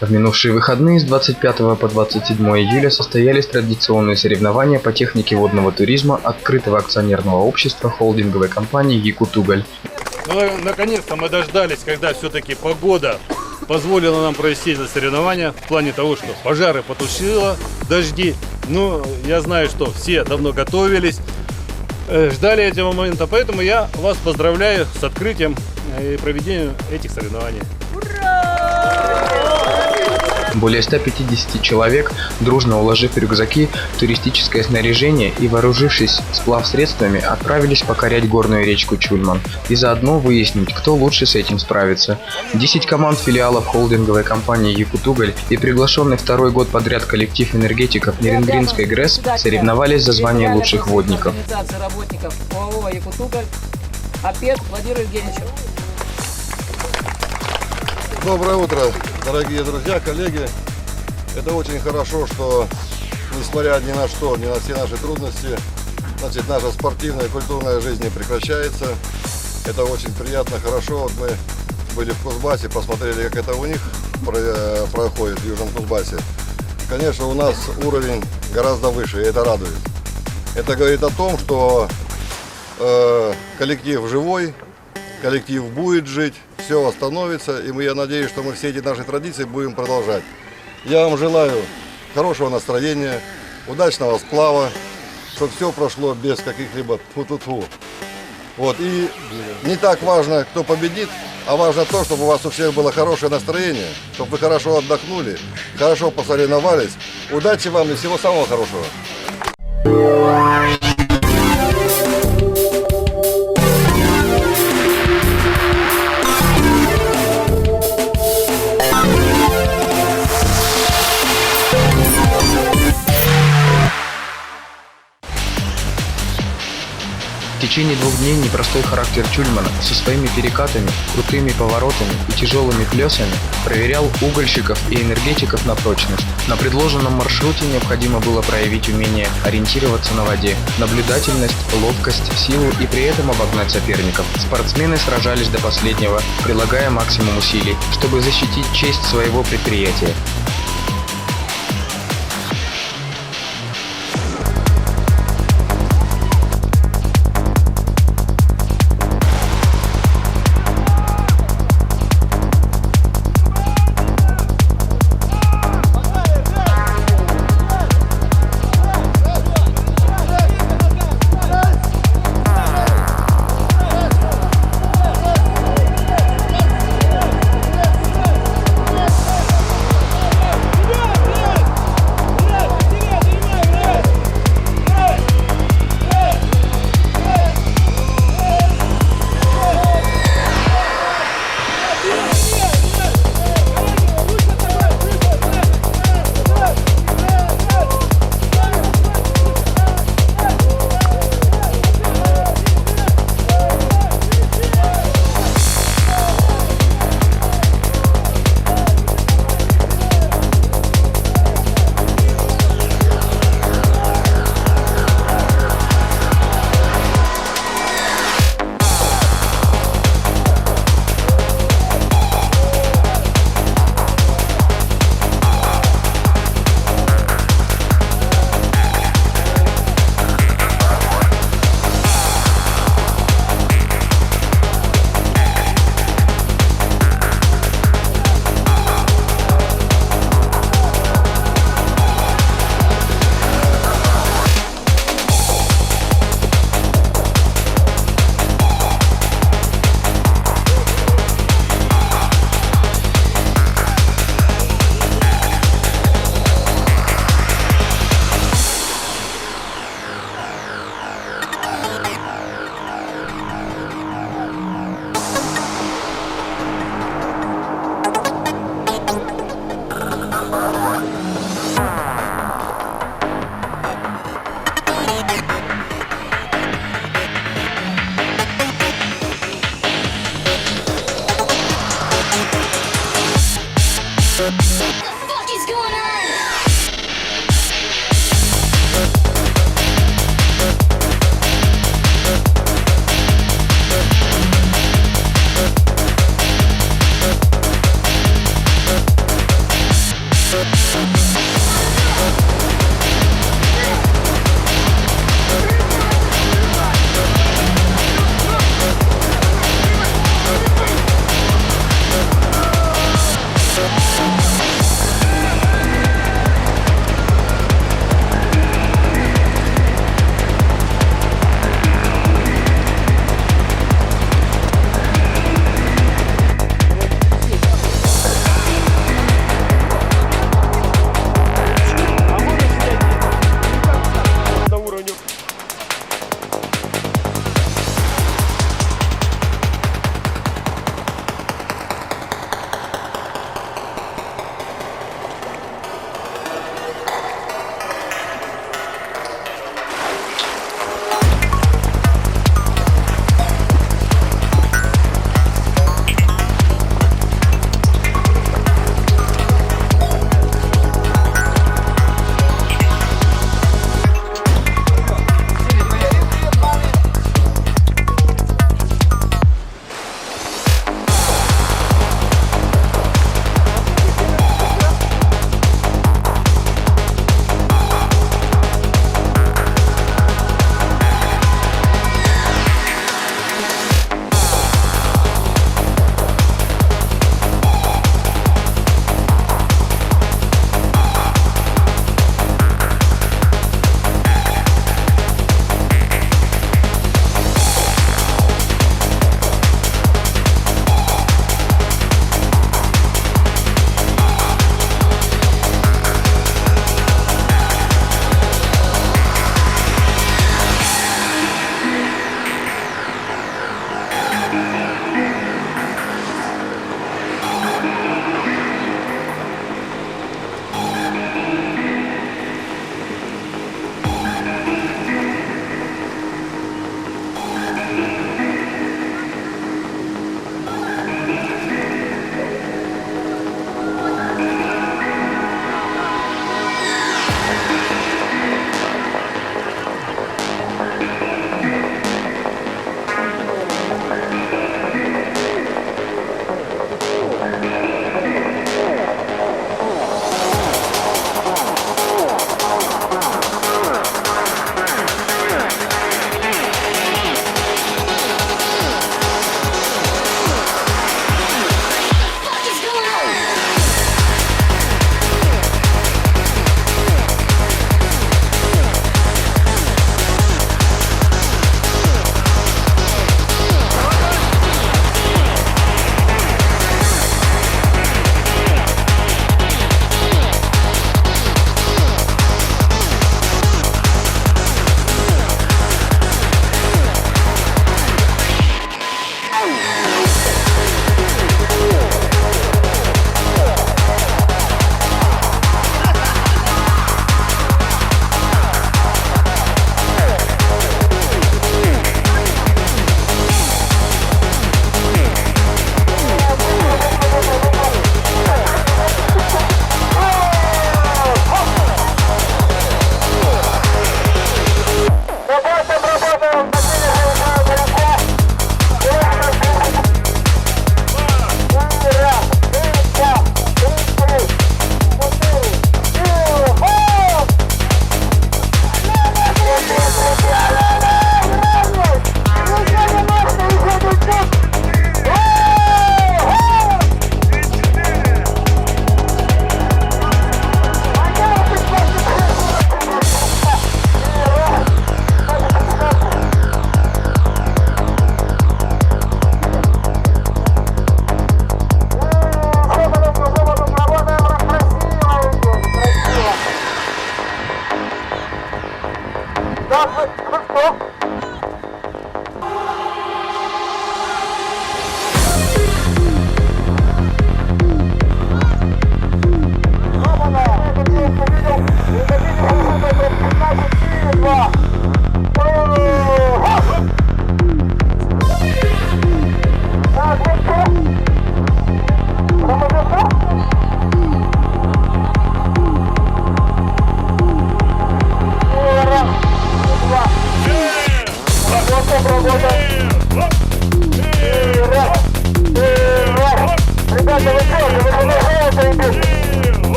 В минувшие выходные с 25 по 27 июля состоялись традиционные соревнования по технике водного туризма открытого акционерного общества холдинговой компании «Якутуголь». Ну, наконец-то мы дождались, когда все-таки погода позволила нам провести это соревнование в плане того, что пожары потушило, дожди. Ну, я знаю, что все давно готовились, ждали этого момента, поэтому я вас поздравляю с открытием и проведением этих соревнований. Более 150 человек, дружно уложив рюкзаки, туристическое снаряжение и вооружившись сплавсредствами, отправились покорять горную речку Чульман и заодно выяснить, кто лучше с этим справится. 10 команд филиалов холдинговой компании «Якутуголь» и приглашенный второй год подряд коллектив энергетиков Неренгринской ГРЭС соревновались за звание лучших водников. Доброе утро, дорогие друзья, коллеги. Это очень хорошо, что, несмотря ни на что, ни на все наши трудности, значит, наша спортивная и культурная жизнь не прекращается. Это очень приятно, хорошо. Вот мы были в Кузбассе, посмотрели, как это у них проходит в Южном Кузбассе. Конечно, у нас уровень гораздо выше, и это радует. Это говорит о том, что коллектив живой, коллектив будет жить, все восстановится, и я надеюсь, что мы все эти наши традиции будем продолжать. Я вам желаю хорошего настроения, удачного сплава, чтобы все прошло без каких-либо тьфу-тьфу-тьфу. Вот, и не так важно, кто победит, а важно то, чтобы у вас у всех было хорошее настроение, чтобы вы хорошо отдохнули, хорошо посоревновались. Удачи вам и всего самого хорошего. В течение 2 дней непростой характер Чульмана со своими перекатами, крутыми поворотами и тяжелыми плесами проверял угольщиков и энергетиков на прочность. На предложенном маршруте необходимо было проявить умение ориентироваться на воде, наблюдательность, ловкость, силу и при этом обогнать соперников. Спортсмены сражались до последнего, прилагая максимум усилий, чтобы защитить честь своего предприятия.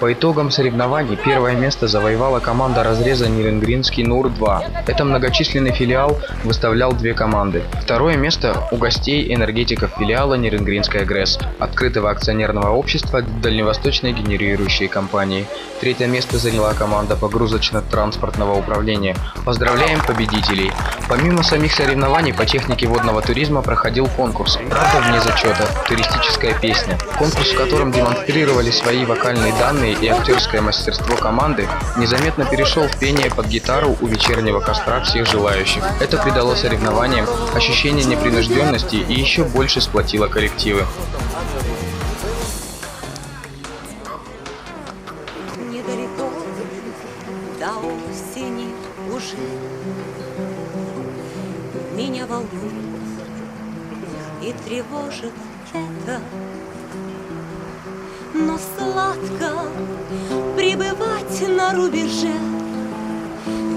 По итогам соревнований первое место завоевала команда разреза Ниренгринский НУР-2. Это многочисленный филиал выставлял две команды. Второе место у гостей энергетиков филиала Ниренгринская ГРЭС, открытого акционерного общества дальневосточной генерирующей компании. Третье место заняла команда погрузочно-транспортного управления. Поздравляем победителей! Помимо самих соревнований по технике водного туризма проходил конкурс, правда вне зачета, туристическая песня. Конкурс, в котором демонстрировали свои вокальные данные и актерское мастерство команды, незаметно перешел в пение под гитару у вечернего костра всех желающих. Это придало соревнованиям ощущение непринужденности и еще больше сплотило коллективы. Недалеко до осени уже меня волнует и тревожит это. Но сладко пребывать на рубеже,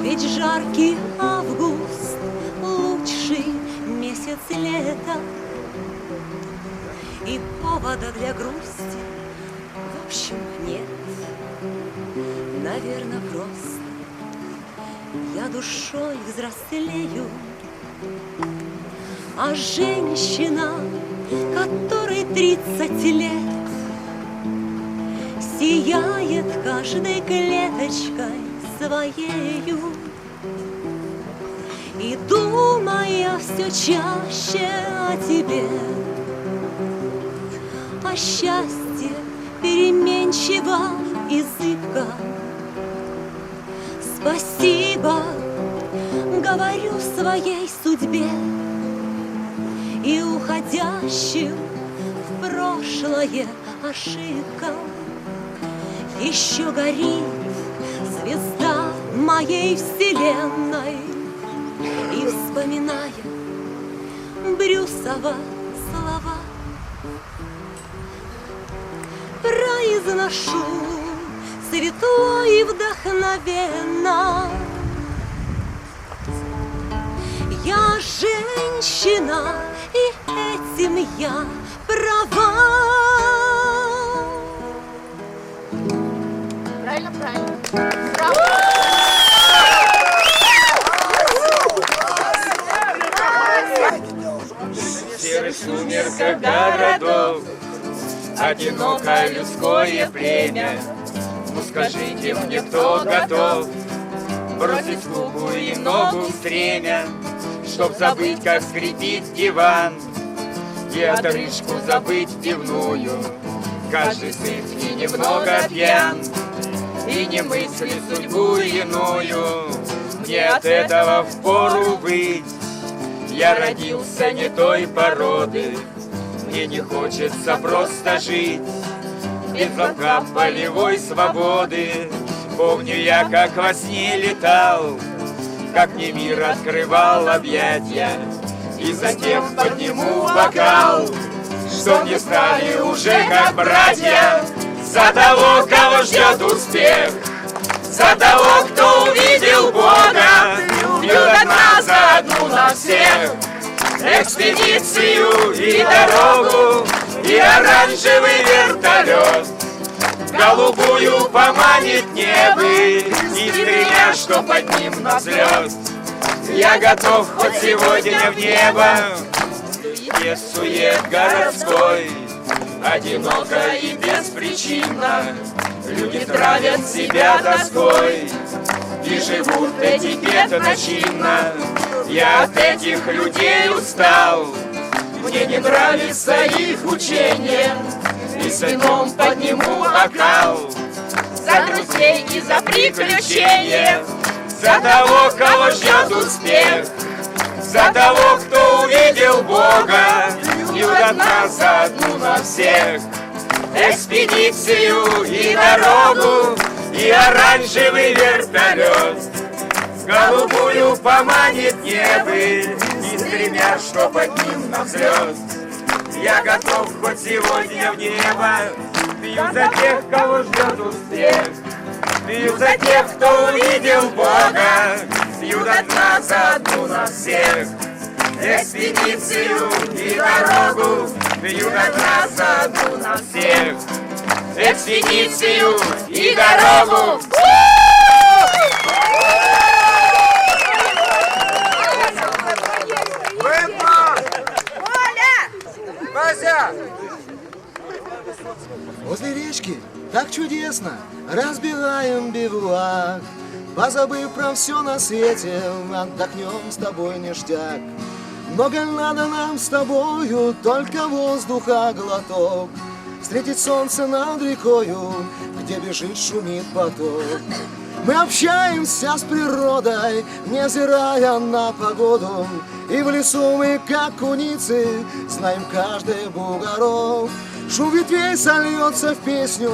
ведь жаркий август — лучший месяц лета. И повода для грусти в общем нет. Наверное, просто я душой взрослею, а женщина, которой 30 лет, сияет каждой клеточкой своею. И думая все чаще о тебе, о счастье переменчиво и зыбко, спасибо говорю своей судьбе и уходящим в прошлое ошибкам. Еще горит звезда моей вселенной, и, вспоминая Брюсова слова, произношу светло и вдохновенно: я женщина, и этим я права. Правильно, правильно. В серых сумерках городов одинокое людское племя. Ну скажите мне, кто готов бросить луку и ногу в стремя, чтоб забыть, как скрипит диван, и отрыжку забыть пивную. Каждый сыт и немного пьян, и не мыслит судьбу иную. Мне от этого впору быть. Я родился не той породы, мне не хочется просто жить без волка полевой свободы. Помню я, как во сне летал, как мне мир открывал объятия, и затем подниму бокал, что мне стали уже как братья. За того, кого ждет успех, за того, кто увидел Бога, пьют от нас одну на всех. Экспедицию и дорогу, и оранжевый вертолет голубую поманит небо, и стреля, что под ним на взлет. Я готов хоть сегодня в небо, без сует городской, одиноко и беспричинно люди травят себя тоской и живут этикетно чинно. Я от этих людей устал, мне не нравится их учение, и с вином подниму бокал за друзей и за приключения, за того, кого ждет успех, за того, кто увидел Бога, пьют от нас одну на всех. Экспедицию и дорогу, и оранжевый вертолет голубую поманит небо, и стремя, что под ним на взлет. Я готов хоть сегодня в небо, пью за тех, кого ждет успех, пью за тех, кто увидел Бога, пьют от нас одну на всех. Экспедицию и дорогу, пьют от нас одну на всех. Экспедицию и дорогу. Возле речки так чудесно разбиваем бивуак, позабыв про все на свете, отдохнем с тобой ништяк. Много надо нам с тобою, только воздуха глоток, встретить солнце над рекою, где бежит, шумит поток. Мы общаемся с природой, невзирая на погоду, и в лесу мы, как куницы, знаем каждый бугорок. Шум ветвей сольется в песню,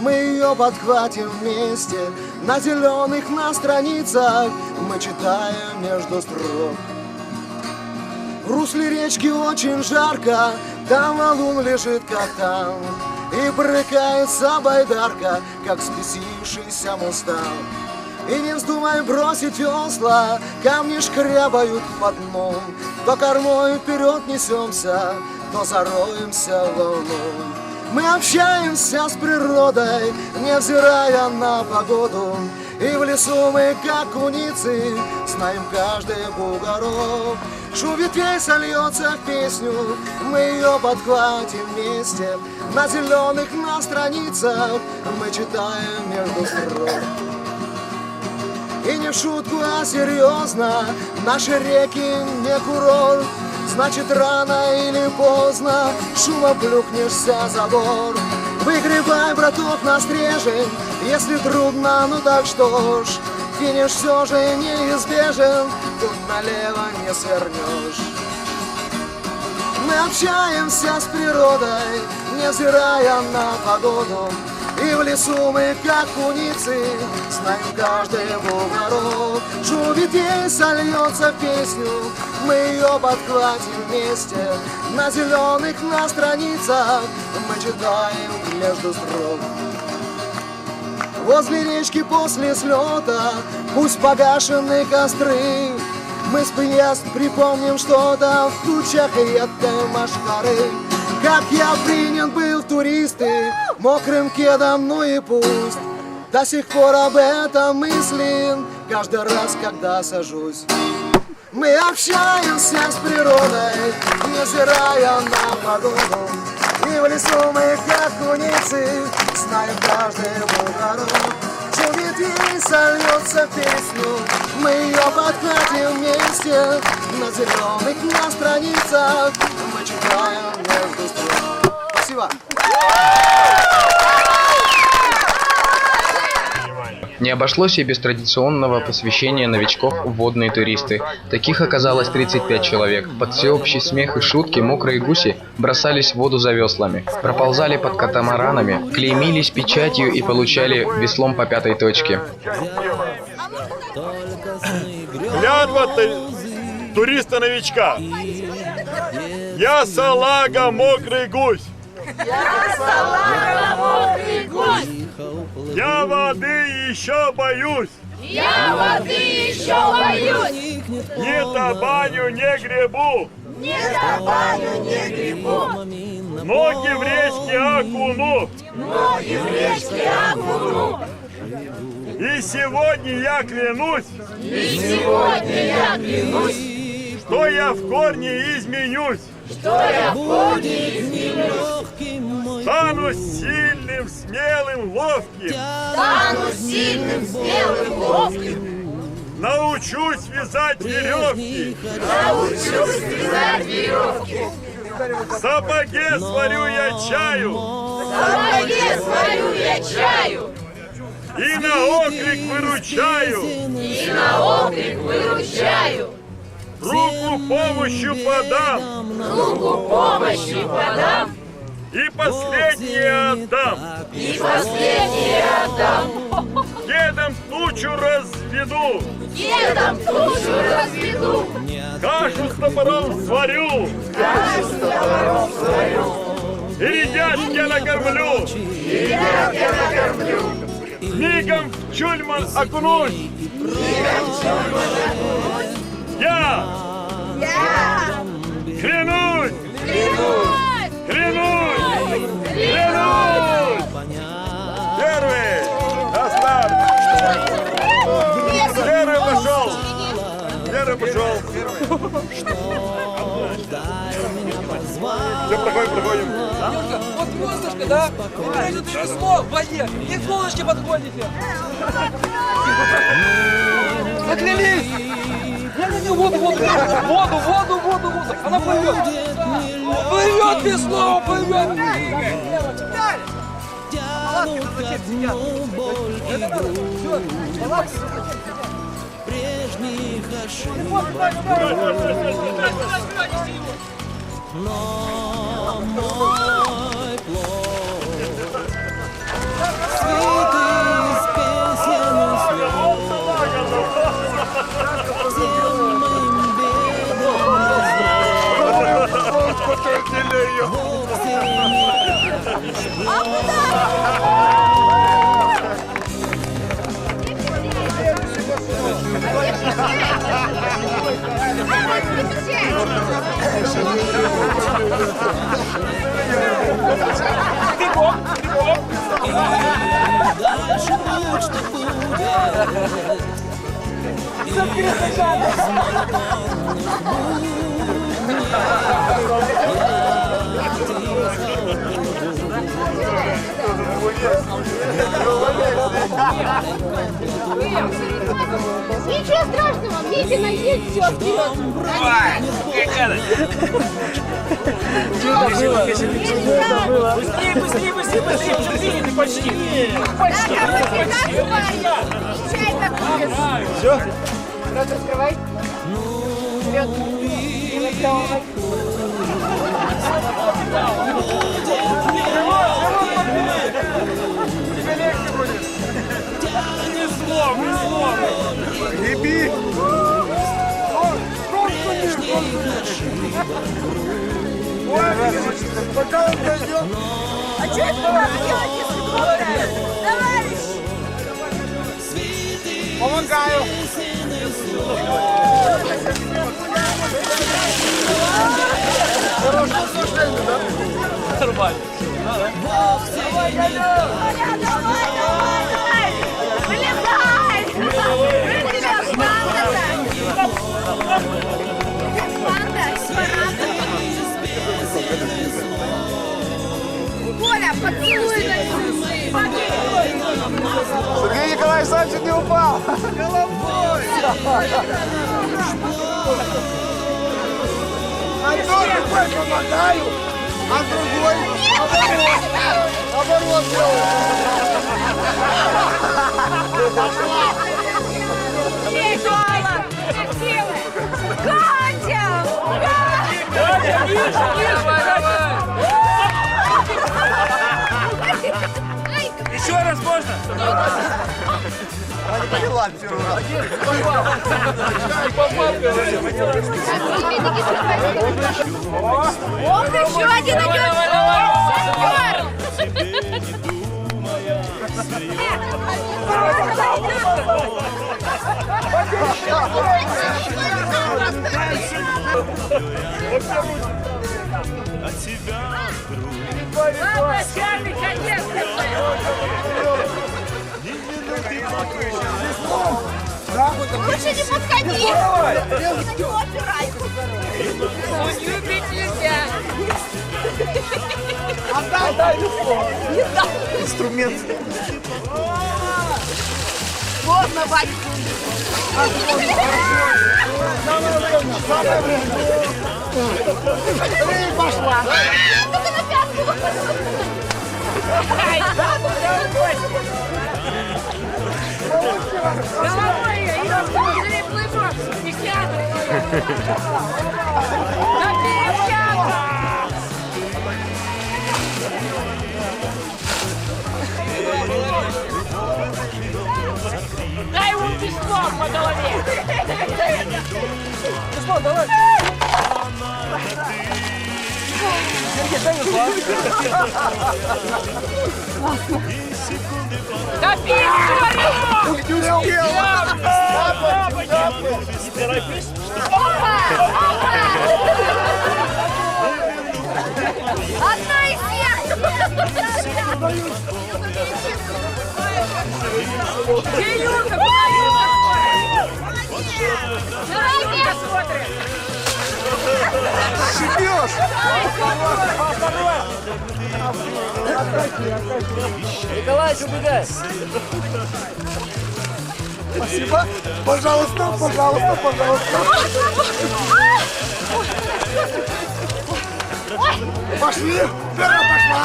мы ее подхватим вместе. На зеленых на страницах мы читаем между строк. В русле речки очень жарко, там валун лежит как там, и брыкается байдарка, как взбесившийся мустанг. И не вздумай бросить весла, камни шкрябают по дну. То кормой вперед несемся, то зароемся волной. Мы общаемся с природой, невзирая на погоду, и в лесу мы, как куницы, знаем каждый бугорок. Шум ветвей сольется в песню, мы ее подхватим вместе. На зеленых на страницах мы читаем между строк. И не в шутку, а серьезно, наши реки не курорт. Значит, рано или поздно шумом плюхнешься за борт. Выгребай, браток, на стрежень, если трудно, ну так что ж, финиш все же неизбежен, тут налево не свернешь. Мы общаемся с природой, невзирая на погоду, и в лесу мы, как куницы, знаем каждый бугорок. Шум ветвей сольется в песню, мы ее подхватим вместе. На зеленых на страницах мы читаем между строк. Возле речки после слета пусть погашены костры, мы с приезд припомним что-то в тучах едкой машкары. Как я принят был в туристы, мокрым кедом, ну и пусть. До сих пор об этом мыслим, каждый раз, когда сажусь. Мы общаемся с природой, невзирая на погоду. И в лесу мы, как куницы, знаем каждый бугорок. Чудит ей, сольется в песню, мы ее подхватим вместе. На зеленых на страницах мы читаем между строк. Спасибо. Не обошлось и без традиционного посвящения новичков в водные туристы. Таких оказалось 35 человек. Под всеобщий смех и шутки мокрые гуси бросались в воду за веслами, проползали под катамаранами, клеймились печатью и получали веслом по 5-й точке. Клятва туриста-новичка. Я салага, мокрый гусь. Я салага, мокрый гусь. Я воды еще боюсь. Я воды еще боюсь. Не табаню, не гребу. Не табаню, не грибу. Ноги в речке окуну. Ноги в речке окуну. И сегодня я клянусь, И сегодня я клянусь, что я в корне изменюсь. что я в корне изменюсь. Стану сильным, смелым, ловким. Стану сильным, смелым, ловким. Научусь вязать веревки. Научусь вязать веревки. В сапоге сварю я чаю. В сапоге сварю я чаю. И на окрик выручаю. И на окрик выручаю. Руку помощью подам. Руку помощи подам. И последнее отдам. И последнее отдам. Дедом тучу разведу. Дедом тучу разведу. Кашу с топором сварю. Кашу с топором сварю. И редятки накормлю. И ребят я накормлю. Мигом в чульман окунусь. Я клянусь. Клянусь! Клянусь! Первый! На старт! Первый пошел! Первый пошел! Все, проходим. Вот звездочка, да? Прежде весло в воде, и к солнышке подходите. Заклялись! Не, воду. Она плывет. Плывет весло, плывет. Прежних ошибок, но мой плод свитый из песен и слов, всем моим бедам вовсе дальше будь что будет. Ничего страшного, медленно есть, все, вперед. Быстрее, уже видите, почти. Все? Рот раскрывай. Вперед. И высовывай. Тебе легче будет. Греби! Пока он дойдет. А что это вам делать, если болтает? Товарищ! Помогаю. Хорошее суждение, да? Нормально. Бог всей Коля, поцелуй на Сергей Николаевич сам чуть не упал. Головой. Одной рукой помогаю, а другой оборот делаю. Катя! Еще раз можно? Она не поняла первый раз. Ох, еще один идет! Начальник, конечно! Лучше не подходи! На него опирайся! Любить нельзя! Отдай инструмент. Поздно, Вадик! Пошла. Только на пятку! Головой ее! И распустили плыву! Не кядай! Дай ему письмо по голове! Письмо, давай. Сергей, дай весло. Да пить, Не успел. одна из всех! Где Юрка? Куда Юрка? Давай, смотрим! Шибешь. Николаевич, убегай. Спасибо. Пожалуйста, пожалуйста, пожалуйста. Пошли. Вера пошла.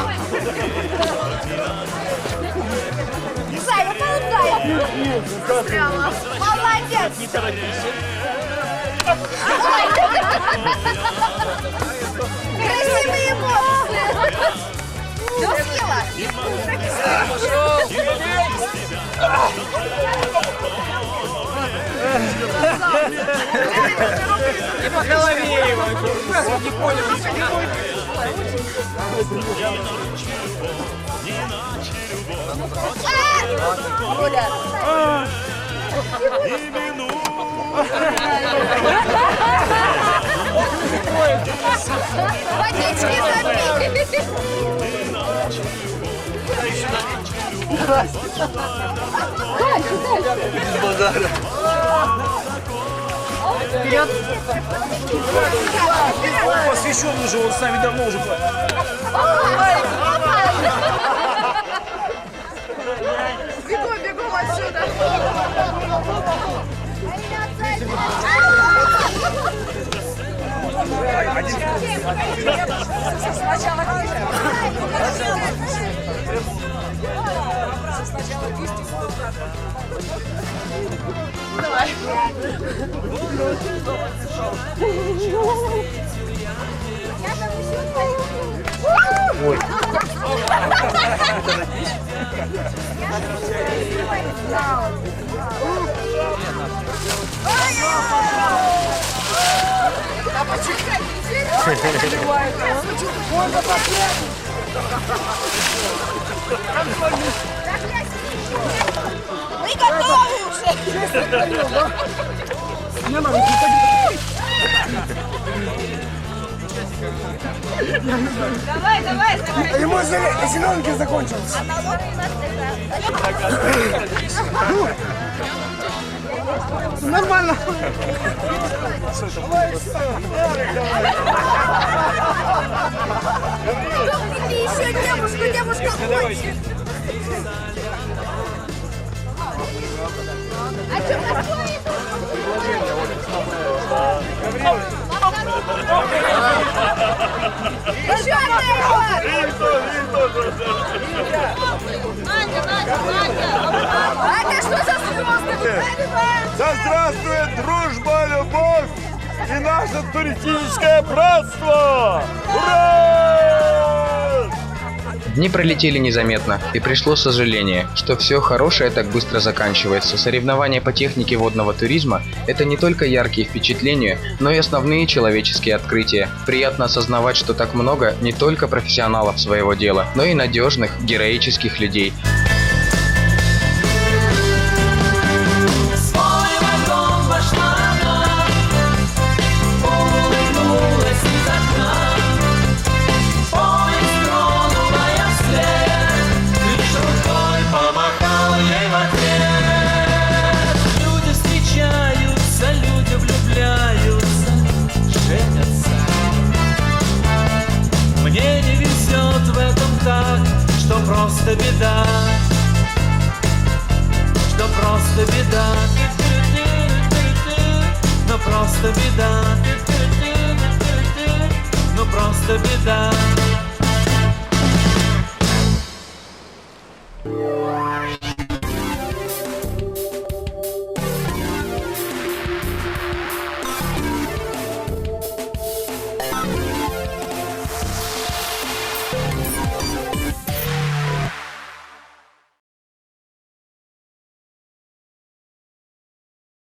Зай, вот Зай! Молодец! Красивые эмоции! Все съела? И по голове его. Не понял. Оля! Водички запить! Вперед! Посвященный же, он с нами давно уже. Бегом, бегом отсюда! Сначала давай. Ой. Мы готовы уже! Давай, давай, давай. Ему зеленки закончились. А налог у нас Нормально. Ты еще девушка хочет. А что такое? Еще А это что за слезы? Да здравствует дружба, любовь и наше туристическое братство! Ура! Дни пролетели незаметно, и пришло сожаление, что все хорошее так быстро заканчивается. Соревнования по технике водного туризма – это не только яркие впечатления, но и основные человеческие открытия. Приятно осознавать, что так много не только профессионалов своего дела, но и надежных, героических людей. Мне не везет в этом так, что просто беда, что просто беда, но просто беда.